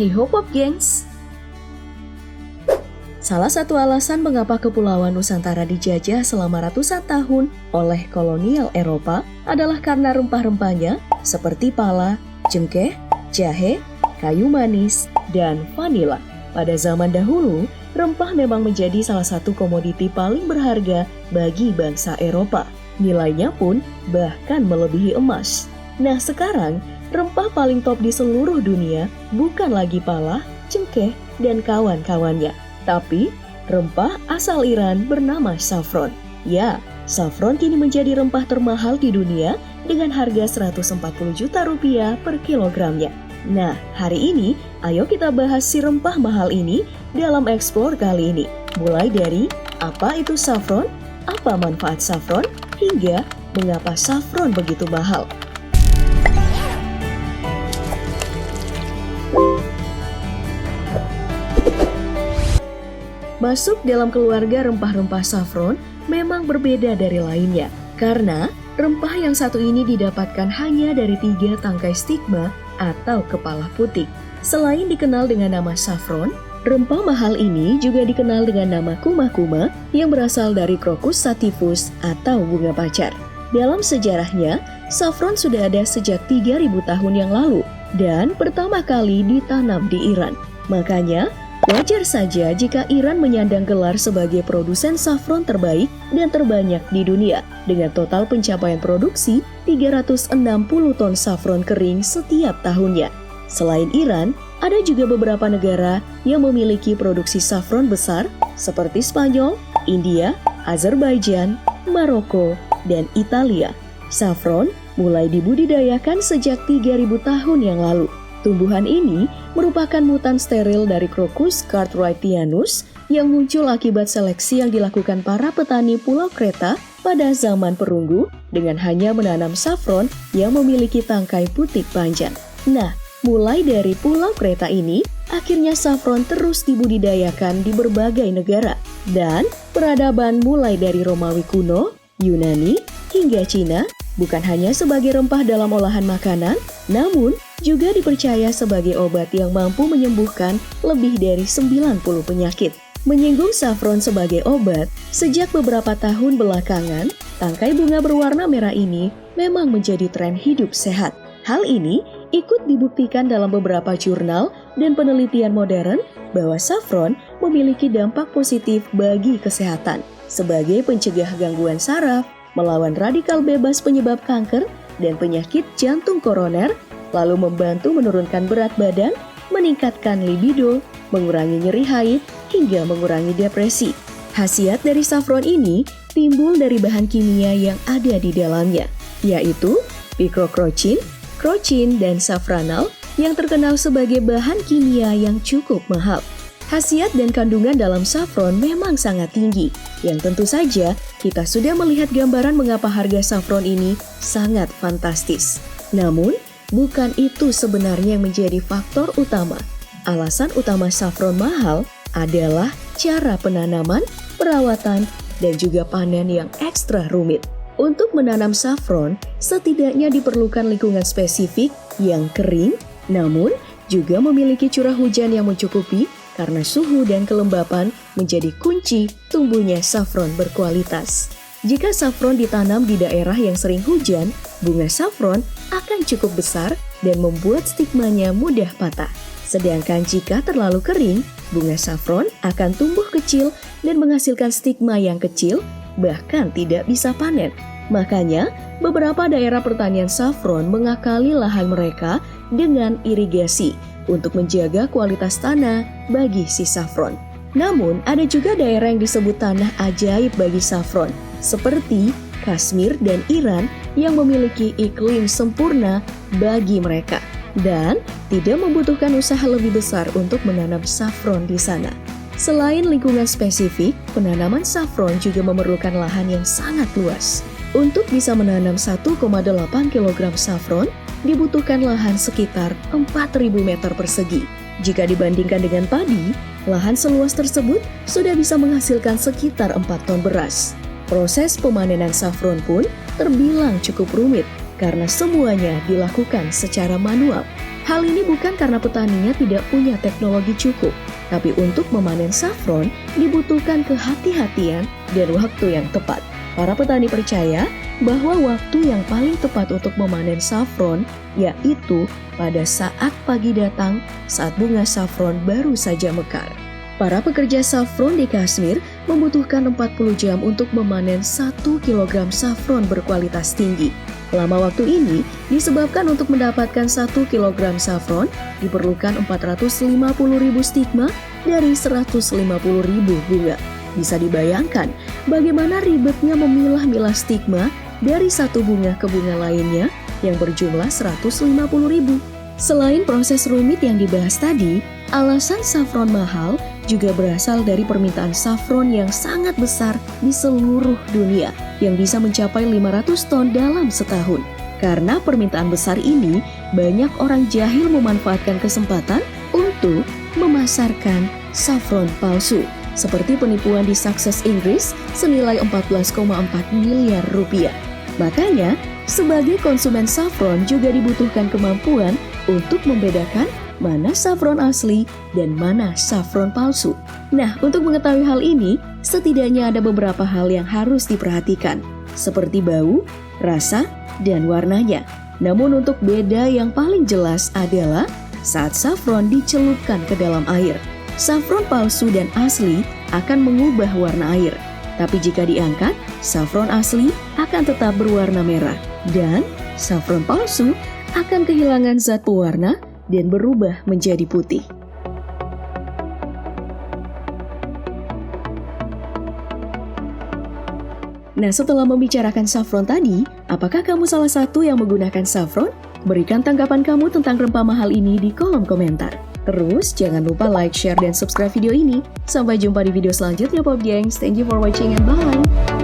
Hey Hopop gengs! Salah satu alasan mengapa Kepulauan Nusantara dijajah selama ratusan tahun oleh kolonial Eropa adalah karena rempah-rempahnya seperti pala, cengkeh, jahe, kayu manis, dan vanila. Pada zaman dahulu, rempah memang menjadi salah satu komoditi paling berharga bagi bangsa Eropa. Nilainya pun bahkan melebihi emas. Nah sekarang, rempah paling top di seluruh dunia bukan lagi pala, cengkeh, dan kawan-kawannya, tapi rempah asal Iran bernama saffron. Ya, saffron kini menjadi rempah termahal di dunia dengan harga 140 juta rupiah per kilogramnya. Nah, hari ini ayo kita bahas si rempah mahal ini dalam Explore kali ini. Mulai dari apa itu saffron, apa manfaat saffron, hingga mengapa saffron begitu mahal. Masuk dalam keluarga rempah-rempah saffron memang berbeda dari lainnya, karena rempah yang satu ini didapatkan hanya dari 3 tangkai stigma atau kepala putih. Selain dikenal dengan nama saffron, rempah mahal ini juga dikenal dengan nama kuma-kuma yang berasal dari Crocus sativus atau bunga pacar. Dalam sejarahnya, saffron sudah ada sejak 3000 tahun yang lalu dan pertama kali ditanam di Iran. Makanya, wajar saja jika Iran menyandang gelar sebagai produsen saffron terbaik dan terbanyak di dunia, dengan total pencapaian produksi 360 ton saffron kering setiap tahunnya. Selain Iran, ada juga beberapa negara yang memiliki produksi saffron besar seperti Spanyol, India, Azerbaijan, Maroko, dan Italia. Saffron mulai dibudidayakan sejak 3000 tahun yang lalu. Tumbuhan ini merupakan mutan steril dari Crocus cartwrightianus yang muncul akibat seleksi yang dilakukan para petani Pulau Kreta pada zaman perunggu dengan hanya menanam saffron yang memiliki tangkai putih panjang. Nah, mulai dari Pulau Kreta ini, akhirnya saffron terus dibudidayakan di berbagai negara. Dan peradaban mulai dari Romawi kuno, Yunani, hingga Cina, bukan hanya sebagai rempah dalam olahan makanan, namun juga dipercaya sebagai obat yang mampu menyembuhkan lebih dari 90 penyakit. Menyinggung saffron sebagai obat, sejak beberapa tahun belakangan, tangkai bunga berwarna merah ini memang menjadi tren hidup sehat. Hal ini ikut dibuktikan dalam beberapa jurnal dan penelitian modern bahwa saffron memiliki dampak positif bagi kesehatan sebagai pencegah gangguan saraf, melawan radikal bebas penyebab kanker dan penyakit jantung koroner, lalu membantu menurunkan berat badan, meningkatkan libido, mengurangi nyeri haid, hingga mengurangi depresi. Khasiat dari saffron ini timbul dari bahan kimia yang ada di dalamnya, yaitu picrocrocin, crocin, dan safranal yang terkenal sebagai bahan kimia yang cukup mahal. Khasiat dan kandungan dalam saffron memang sangat tinggi, yang tentu saja kita sudah melihat gambaran mengapa harga saffron ini sangat fantastis. Namun, bukan itu sebenarnya yang menjadi faktor utama. Alasan utama saffron mahal adalah cara penanaman, perawatan, dan juga panen yang ekstra rumit. Untuk menanam saffron, setidaknya diperlukan lingkungan spesifik yang kering, namun juga memiliki curah hujan yang mencukupi karena suhu dan kelembapan menjadi kunci tumbuhnya saffron berkualitas. Jika saffron ditanam di daerah yang sering hujan, bunga saffron akan cukup besar dan membuat stigmanya mudah patah. Sedangkan jika terlalu kering, bunga saffron akan tumbuh kecil dan menghasilkan stigma yang kecil, bahkan tidak bisa panen. Makanya, beberapa daerah pertanian saffron mengakali lahan mereka dengan irigasi untuk menjaga kualitas tanah bagi si saffron. Namun, ada juga daerah yang disebut tanah ajaib bagi saffron, seperti Kashmir dan Iran yang memiliki iklim sempurna bagi mereka dan tidak membutuhkan usaha lebih besar untuk menanam saffron di sana. Selain lingkungan spesifik, penanaman saffron juga memerlukan lahan yang sangat luas. Untuk bisa menanam 1,8 kg saffron, dibutuhkan lahan sekitar 4.000 meter persegi. Jika dibandingkan dengan padi, lahan seluas tersebut sudah bisa menghasilkan sekitar 4 ton beras. Proses pemanenan saffron pun terbilang cukup rumit karena semuanya dilakukan secara manual. Hal ini bukan karena petaninya tidak punya teknologi cukup, tapi untuk memanen saffron dibutuhkan kehati-hatian dan waktu yang tepat. Para petani percaya bahwa waktu yang paling tepat untuk memanen saffron yaitu pada saat pagi datang saat bunga saffron baru saja mekar. Para pekerja saffron di Kashmir membutuhkan 40 jam untuk memanen 1 kg saffron berkualitas tinggi. Lama waktu ini disebabkan untuk mendapatkan 1 kg saffron diperlukan 450.000 stigma dari 150.000 bunga. Bisa dibayangkan bagaimana ribetnya memilah-milah stigma dari satu bunga ke bunga lainnya yang berjumlah 150.000. Selain proses rumit yang dibahas tadi, alasan saffron mahal juga berasal dari permintaan saffron yang sangat besar di seluruh dunia yang bisa mencapai 500 ton dalam setahun. Karena permintaan besar ini, banyak orang jahil memanfaatkan kesempatan untuk memasarkan saffron palsu. Seperti penipuan di Sussex, Inggris senilai 14,4 miliar rupiah. Makanya, sebagai konsumen saffron juga dibutuhkan kemampuan untuk membedakan mana saffron asli dan mana saffron palsu. Nah, untuk mengetahui hal ini, setidaknya ada beberapa hal yang harus diperhatikan, seperti bau, rasa, dan warnanya. Namun untuk beda yang paling jelas adalah saat saffron dicelupkan ke dalam air. Saffron palsu dan asli akan mengubah warna air. Tapi jika diangkat, saffron asli akan tetap berwarna merah. Dan saffron palsu akan kehilangan zat pewarna dan berubah menjadi putih. Nah, setelah membicarakan saffron tadi, apakah kamu salah satu yang menggunakan saffron? Berikan tanggapan kamu tentang rempah mahal ini di kolom komentar. Terus, jangan lupa like, share, dan subscribe video ini. Sampai jumpa di video selanjutnya, Pop Gengs. Thank you for watching and bye!